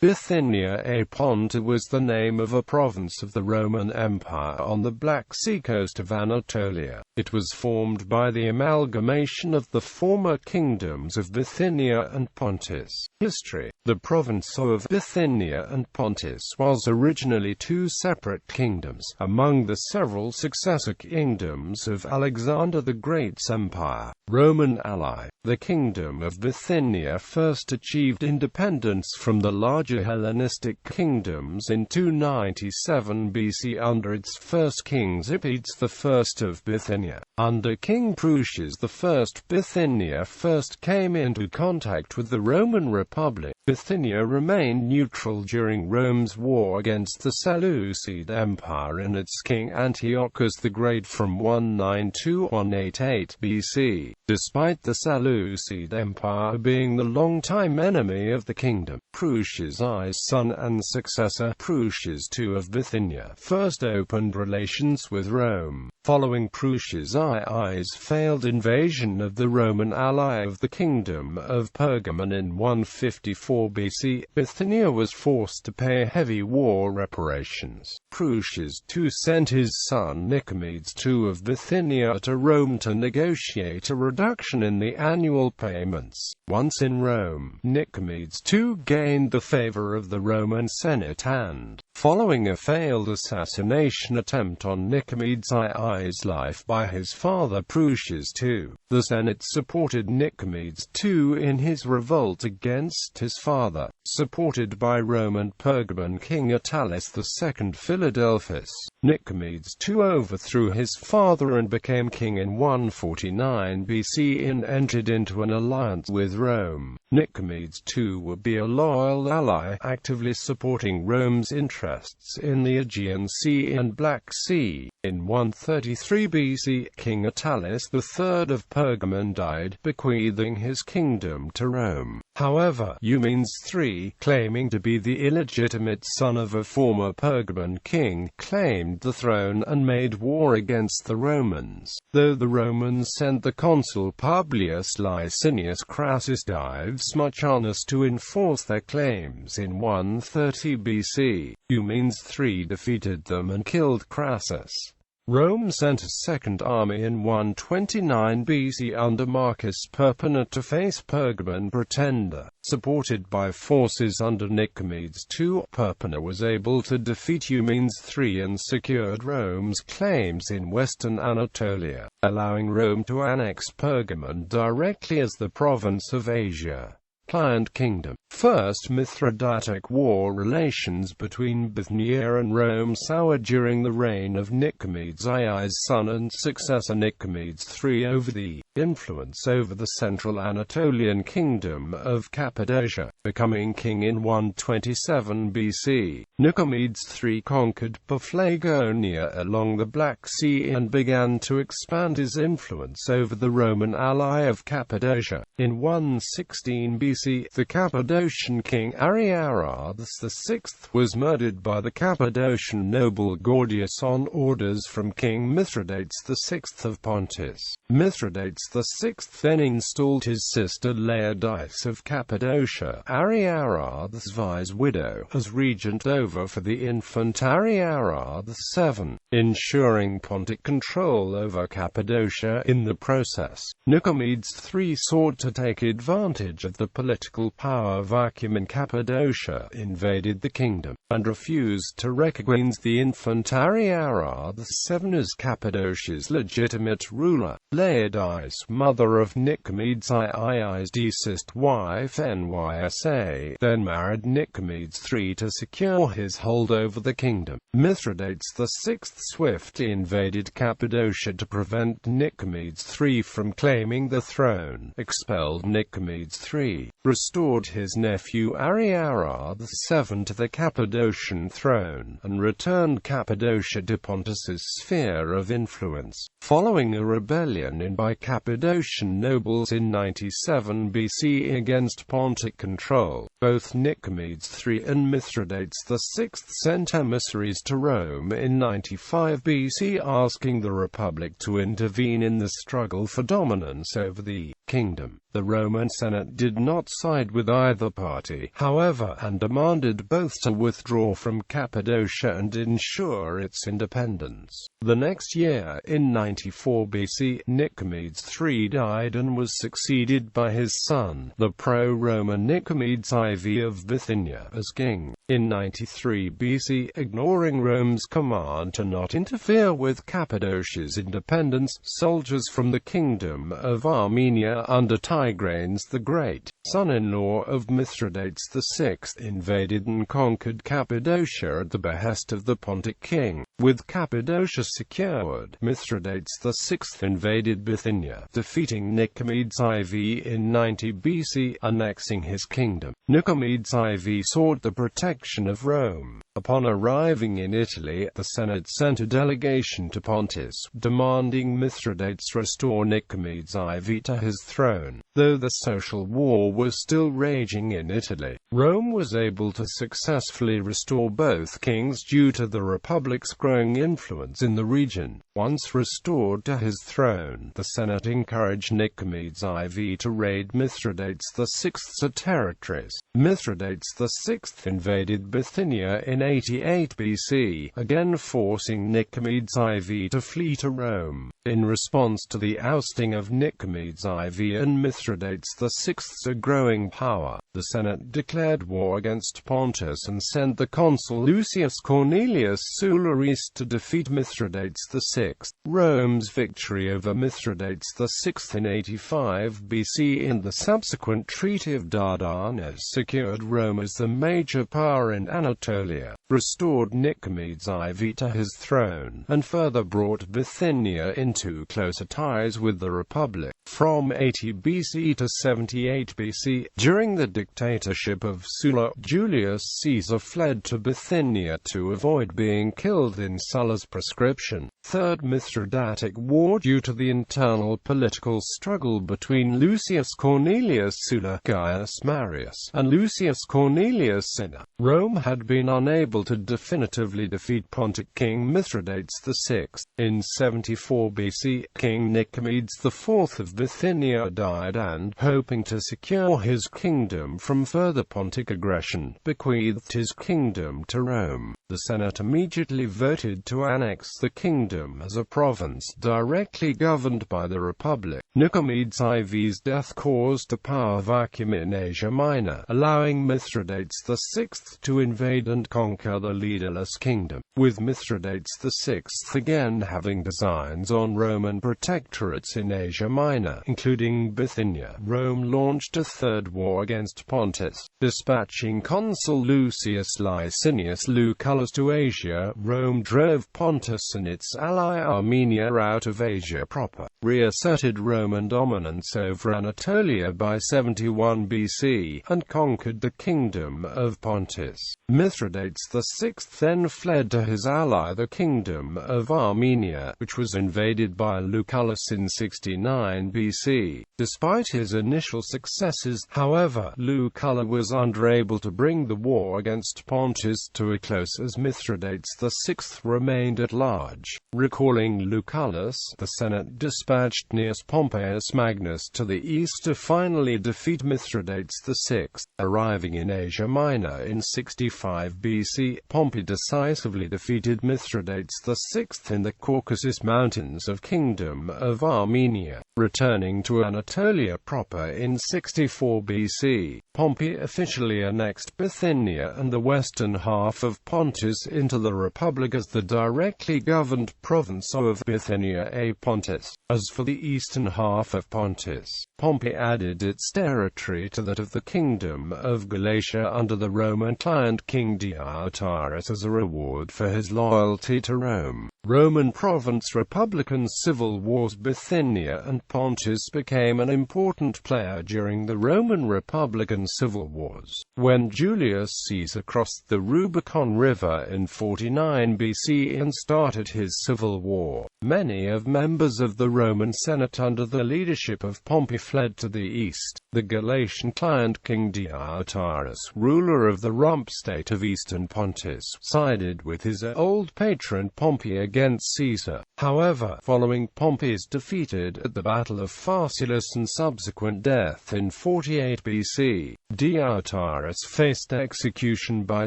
Bithynia and Pontus was the name of a province of the Roman Empire on the Black Sea coast of Anatolia. It was formed by the amalgamation of the former kingdoms of Bithynia and Pontus. History: the province of Bithynia and Pontus was originally two separate kingdoms, among the several successor kingdoms of Alexander the Great's empire. Roman ally: the kingdom of Bithynia first achieved independence from the larger Hellenistic kingdoms in 297 BC under its first king Xerxes I of Bithynia. Under King Prusias I, Bithynia first came into contact with the Roman Republic. Bithynia remained neutral during Rome's war against the Seleucid Empire and its king Antiochus the Great from 192–188 BC. Despite the Seleucid Empire being the longtime enemy of the kingdom, Prusias I's son and successor, Prusias II of Bithynia, first opened relations with Rome. Following Prusias I's failed invasion of the Roman ally of the Kingdom of Pergamon in 154 BC, Bithynia was forced to pay heavy war reparations. Prusias II sent his son Nicomedes II of Bithynia to Rome to negotiate a reduction in the annual payments. Once in Rome, Nicomedes II gained the favor of the Roman Senate and, following a failed assassination attempt on Nicomedes I's life by his father Prusias II, the Senate supported Nicomedes II in his revolt against his father, supported by Roman Pergamon king Attalus II Philadelphus. Nicomedes II overthrew his father and became king in 149 BC and entered into an alliance with Rome. Nicomedes II would be a loyal ally, actively supporting Rome's interests in the Aegean Sea and Black Sea. In 133 BC, King Attalus III of Pergamon died, bequeathing his kingdom to Rome. However, Eumenes III, claiming to be the illegitimate son of a former Pergamon king, claimed the throne and made war against the Romans. Though the Romans sent the consul Publius Licinius Crassus Dives Mucianus to enforce their claims in 130 BC, Eumenes III defeated them and killed Crassus. Rome sent a second army in 129 BC under Marcus Perpenna to face Pergamon pretender. Supported by forces under Nicomedes II, Perpenna was able to defeat Eumenes III and secured Rome's claims in western Anatolia, allowing Rome to annex Pergamon directly as the province of Asia. Client Kingdom. First Mithra Datuk War. Relations between Bithynia and Rome soured during the reign of Nicomedes I's son and successor Nicomedes III over the influence over the central Anatolian kingdom of Cappadocia. Becoming king in 127 BC, Nicomedes III conquered Paphlagonia along the Black Sea and began to expand his influence over the Roman ally of Cappadocia. In 116 BC, the Cappadocian king Ariarathes VI was murdered by the Cappadocian noble Gordius on orders from King Mithridates VI of Pontus. Mithridates VI then installed his sister Laodice of Cappadocia, Ariarathes V's widow, as regent over for the infant Ariarathes VII, ensuring Pontic control over Cappadocia in the process. Nicomedes III sought to take advantage of the political power vacuum in Cappadocia, invaded the kingdom, and refused to recognize the infant Ariarathes VII as Cappadocia's legitimate ruler. Laodice, mother of Nicomedes I's deceased wife Nysa, then married Nicomedes III to secure his hold over the kingdom. Mithridates VI swiftly invaded Cappadocia to prevent Nicomedes III from claiming the throne, expelled Nicomedes III, restored his nephew Ariarathes VII to the Cappadocian throne, and returned Cappadocia to Pontus's sphere of influence. Following a rebellion by Cappadocian nobles in 97 BC against Pontic control, both Nicomedes III and Mithridates VI sent emissaries to Rome in 95 BC asking the Republic to intervene in the struggle for dominance over the kingdom. The Roman Senate did not side with either party, however, and demanded both to withdraw from Cappadocia and ensure its independence. The next year, in 94 BC, Nicomedes III died and was succeeded by his son, the pro-Roman Nicomedes IV of Bithynia, as king. In 93 BC, ignoring Rome's command to not interfere with Cappadocia's independence, soldiers from the Kingdom of Armenia under Tigranes the Great, son-in-law of Mithridates VI, invaded and conquered Cappadocia at the behest of the Pontic king. With Cappadocia secured, Mithridates VI invaded Bithynia, defeating Nicomedes IV in 90 BC, annexing his kingdom. Nicomedes IV sought the protection of Rome. Upon arriving in Italy, the Senate sent a delegation to Pontus, demanding Mithridates restore Nicomedes IV to his throne. Though the social war was still raging in Italy, Rome was able to successfully restore both kings due to the Republic's growing influence in the region. Once restored to his throne, the Senate encouraged Nicomedes IV to raid Mithridates VI's territories. Mithridates VI invaded Bithynia in 88 BC, again forcing Nicomedes IV to flee to Rome. In response to the ousting of Nicomedes IV and Mithridates VI's growing power, the Senate declared war against Pontus and sent the consul Lucius Cornelius Sulla east to defeat Mithridates VI. Rome's victory over Mithridates VI in 85 BC and the subsequent Treaty of Dardanelles secured Rome as the major power in Anatolia, restored Nicomedes IV to his throne, and further brought Bithynia into closer ties with the Republic. From 80 BC to 78 BC, during the dictatorship of Sulla, Julius Caesar fled to Bithynia to avoid being killed in Sulla's proscription. Third Mithra Datuk War. Due to the internal political struggle between Lucius Cornelius Sulla, Gaius Marius, and Lucius Cornelius Cinna, Rome had been unable to definitively defeat Pontic King Mithridates VI. In 74 BC, King Nicomedes IV of Bithynia died and, hoping to secure his kingdom from further Pontic aggression, bequeathed his kingdom to Rome. The Senate immediately voted to annex the kingdom as a province directly governed by the Republic. Nicomedes IV's death caused a power vacuum in Asia Minor, allowing Mithridates VI to invade and conquer the leaderless kingdom. With Mithridates VI again having designs on Roman protectorates in Asia Minor, including Bithynia, Rome launched a third war against Pontus. Dispatching consul Lucius Licinius Lucullus to Asia, Rome drove Pontus and its ally Armenia out of Asia proper, reasserted Roman dominance over Anatolia by 71 BC, and conquered the kingdom of Pontus. Mithridates VI then fled to his ally the kingdom of Armenia, which was invaded by Lucullus in 69 BC. Despite his initial successes, however, Lucullus was unable to bring the war against Pontus to a close as Mithridates VI remained at large. Recalling Lucullus, the Senate dispatched Gnaeus Pompeius Magnus to the east to finally defeat Mithridates VI. Arriving in Asia Minor in 65 BC, Pompey decisively defeated Mithridates VI in the Caucasus Mountains of Kingdom of Armenia. Returning to Anatolia proper in 64 BC, Pompey officially annexed Bithynia and the western half of Pontus into the Republic as the directly governed province of Bithynia and Pontus. As for the eastern half of Pontus, Pompey added its territory to that of the Kingdom of Galatia under the Roman client King Deiotarus as a reward for his loyalty to Rome. Roman province Republican civil wars. Bithynia and Pontus became an important player during the Roman Republican civil wars. When Julius Caesar crossed the Rubicon River in 49 BC and started his civil war, many of members of the Roman Senate under the leadership of Pompey fled to the east. The Galatian client King Deiotarus, ruler of the rump state of eastern Pontus, sided with his old patron Pompey against Caesar. However, following Pompey's defeat at the Battle of Pharsalus and subsequent death in 48 BC, Diotarus faced execution by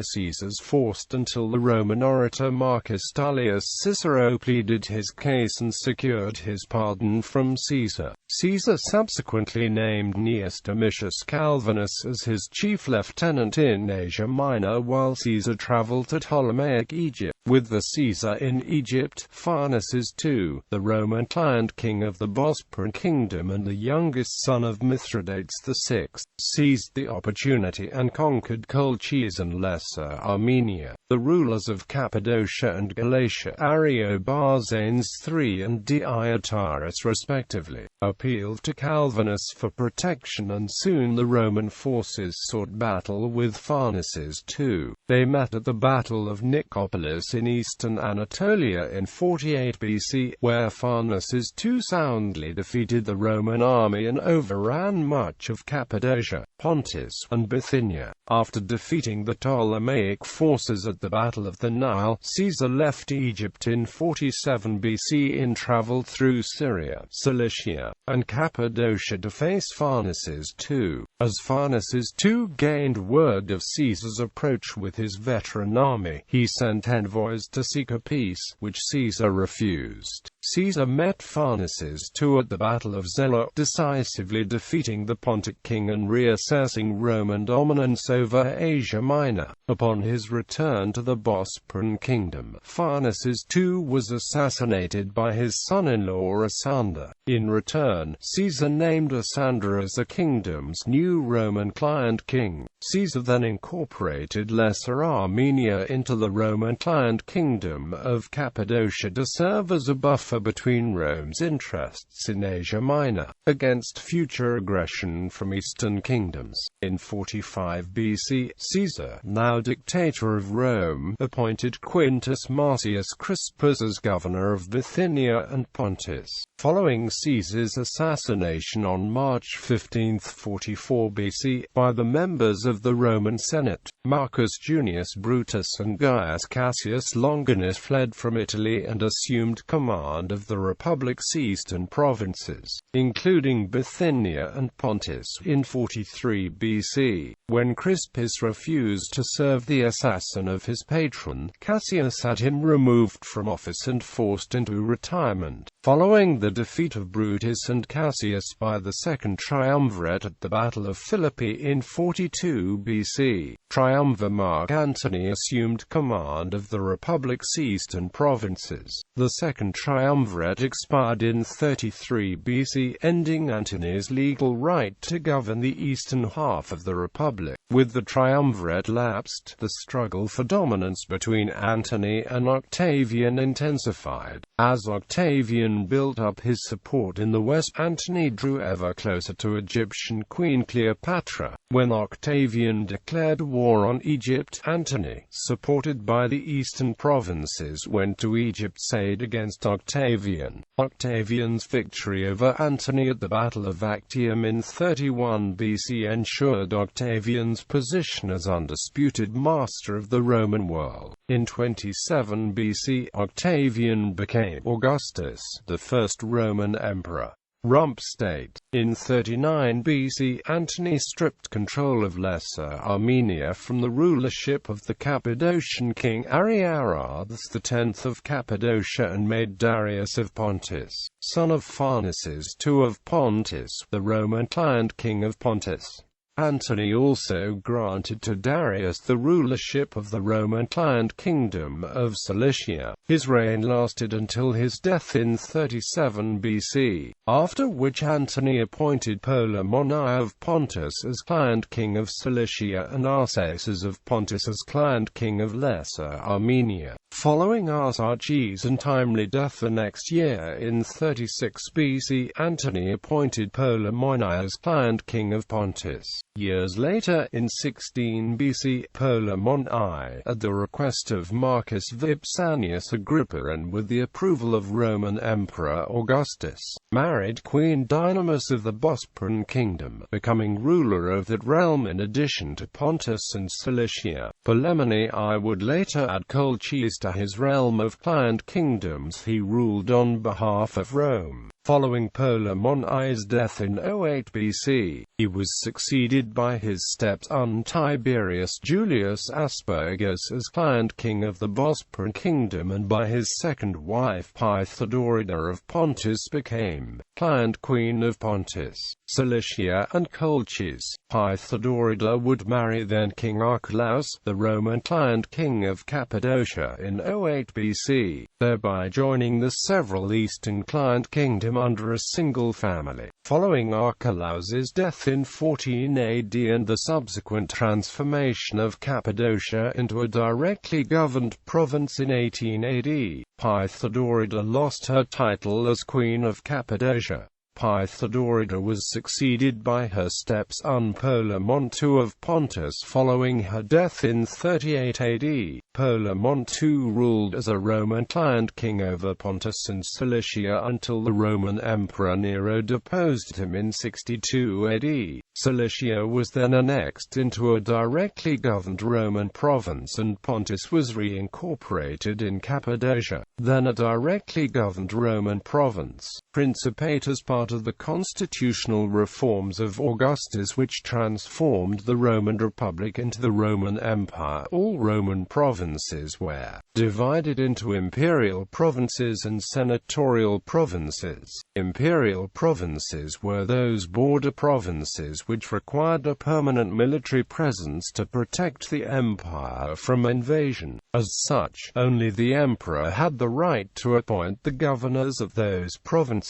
Caesar's forced until the Roman orator Marcus Tullius Cicero pleaded his case and secured his pardon from Caesar. Caesar subsequently named Gnaeus Domitius Calvinus as his chief lieutenant in Asia Minor while Caesar traveled to Ptolemaic Egypt. With the Caesar in Egypt, Pharnaces II, the Roman client king of the Bosporan kingdom and the youngest son of Mithra Datuk VI, seized the opportunity and conquered Colchis and Lesser Armenia. The rulers of Cappadocia and Galatia, Ariobarzanes III and Diotarus respectively, appealed to Calvinus for protection, and soon the Roman forces sought battle with Pharnaces II. They met at the Battle of Nicopolis in eastern Anatolia in 48 BC, where Pharnaces II soundly defeated the Roman army and overran much of Cappadocia, Pontus, and Bithynia. After defeating the Ptolemaic forces at the Battle of the Nile, Caesar left Egypt in 47 BC and traveled through Syria, Cilicia, and Cappadocia to face Pharnaces II. As Pharnaces II gained word of Caesar's approach with his veteran army, he sent envoys to seek a peace, which Caesar refused. Caesar met Pharnaces II at the Battle of Zela, decisively defeating the Pontic king and reassessing Roman dominance over Asia Minor. Upon his return to the Bosporan kingdom, Pharnaces II was assassinated by his son-in-law Asander. In return, Caesar named Asander as the kingdom's new Roman client king. Caesar then incorporated Lesser Armenia into the Roman client kingdom of Cappadocia to serve as a buffer between Rome's interests in Asia Minor, against future aggression from eastern kingdoms. In 45 BC, Caesar, now dictator of Rome, appointed Quintus Marcius Crispus as governor of Bithynia and Pontus. Following Caesar's assassination on March 15, 44 BC, by the members of the Roman Senate, Marcus Junius Brutus and Gaius Cassius Longinus fled from Italy and assumed command of the Republic's eastern provinces, including Bithynia and Pontus, in 43 BC. When Crispus refused to serve the assassin of his patron, Cassius had him removed from office and forced into retirement. Following the defeat of Brutus and Cassius by the Second Triumvirate at the Battle of Philippi in 42 BC, Triumvir Mark Antony assumed command of the Republic's eastern provinces. The Second Triumvirate expired in 33 BC, ending Antony's legal right to govern the eastern half of the Republic. With the Triumvirate lapsed, the struggle for dominance between Antony and Octavian intensified. As Octavian built up his support in the west, Antony drew ever closer to Egyptian Queen Cleopatra. When Octavian declared war on Egypt, Antony, supported by the eastern provinces, went to Egypt's aid against Octavian. Octavian's victory over Antony at the Battle of Actium in 31 BC ensured Octavian's position as undisputed master of the Roman world. In 27 BC, Octavian became Augustus, the first Roman emperor. Rump state. In 39 BC, Antony stripped control of Lesser Armenia from the rulership of the Cappadocian king Ariarathes X of Cappadocia and made Darius of Pontus, son of Pharnaces II of Pontus, the Roman client king of Pontus. Antony also granted to Darius the rulership of the Roman client kingdom of Cilicia. His reign lasted until his death in 37 BC, after which Antony appointed Polemon of Pontus as client king of Cilicia and Arsaces of Pontus as client king of Lesser Armenia. Following Arsaces' untimely death the next year in 36 BC, Antony appointed Polemon as client king of Pontus. Years later, in 16 BC, Polemon I, at the request of Marcus Vipsanius Agrippa and with the approval of Roman Emperor Augustus, married Queen Dynamis of the Bosporan Kingdom, becoming ruler of that realm in addition to Pontus and Cilicia. Polemon I would later add Colchis to his realm of client kingdoms he ruled on behalf of Rome. Following Polemon I's death in 08 BC, he was succeeded by his stepson Tiberius Julius Aspergus as client king of the Bosporan Kingdom, and by his second wife Pythodorida of Pontus became client queen of Pontus, Cilicia and Colchis. Pythodorida would marry then King Archelaus, the Roman client king of Cappadocia, in 08 BC, thereby joining the several eastern client kingdoms under a single family. Following Archelaus's death in 14 AD and the subsequent transformation of Cappadocia into a directly governed province in 18 AD, Pythodorida lost her title as Queen of Cappadocia. Pythodorida was succeeded by her stepson Polemon II of Pontus following her death in 38 AD. Polemon II ruled as a Roman client king over Pontus and Cilicia until the Roman Emperor Nero deposed him in 62 AD. Cilicia was then annexed into a directly governed Roman province and Pontus was reincorporated in Cappadocia, then a directly governed Roman province, Principate, as part of the constitutional reforms of Augustus which transformed the Roman Republic into the Roman Empire. All Roman provinces were divided into imperial provinces and senatorial provinces. Imperial provinces were those border provinces which required a permanent military presence to protect the empire from invasion. As such, only the emperor had the right to appoint the governors of those provinces.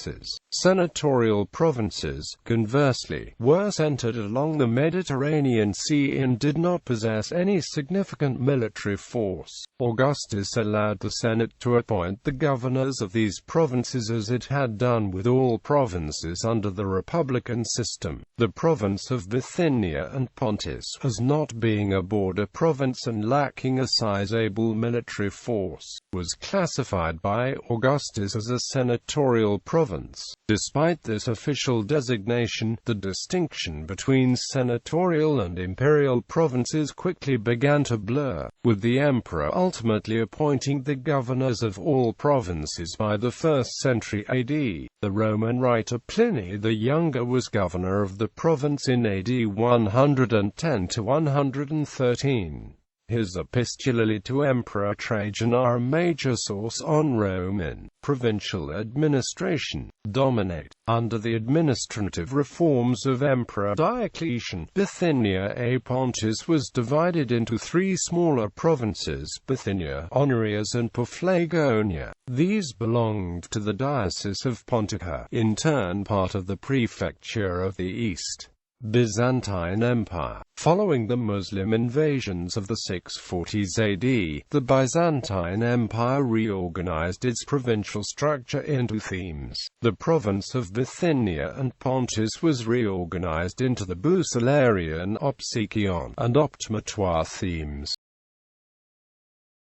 Senatorial provinces, conversely, were centered along the Mediterranean Sea and did not possess any significant military force. Augustus allowed the Senate to appoint the governors of these provinces as it had done with all provinces under the republican system. The province of Bithynia and Pontus, as not being a border province and lacking a sizable military force, was classified by Augustus as a senatorial province. Despite this official designation, the distinction between senatorial and imperial provinces quickly began to blur, with the emperor ultimately appointing the governors of all provinces by the 1st century AD. The Roman writer Pliny the Younger was governor of the province in AD 110 to 113. His epistolae to Emperor Trajan are a major source on Roman provincial administration. Under the administrative reforms of Emperor Diocletian, Bithynia and Pontus was divided into three smaller provinces: Bithynia, Honorius and Paphlagonia. These belonged to the Diocese of Pontica, in turn part of the Prefecture of the East Byzantine Empire. Following the Muslim invasions of the 640s AD, the Byzantine Empire reorganized its provincial structure into themes. The province of Bithynia and Pontus was reorganized into the Bucellarian, Opsikion, and Optimatoire themes.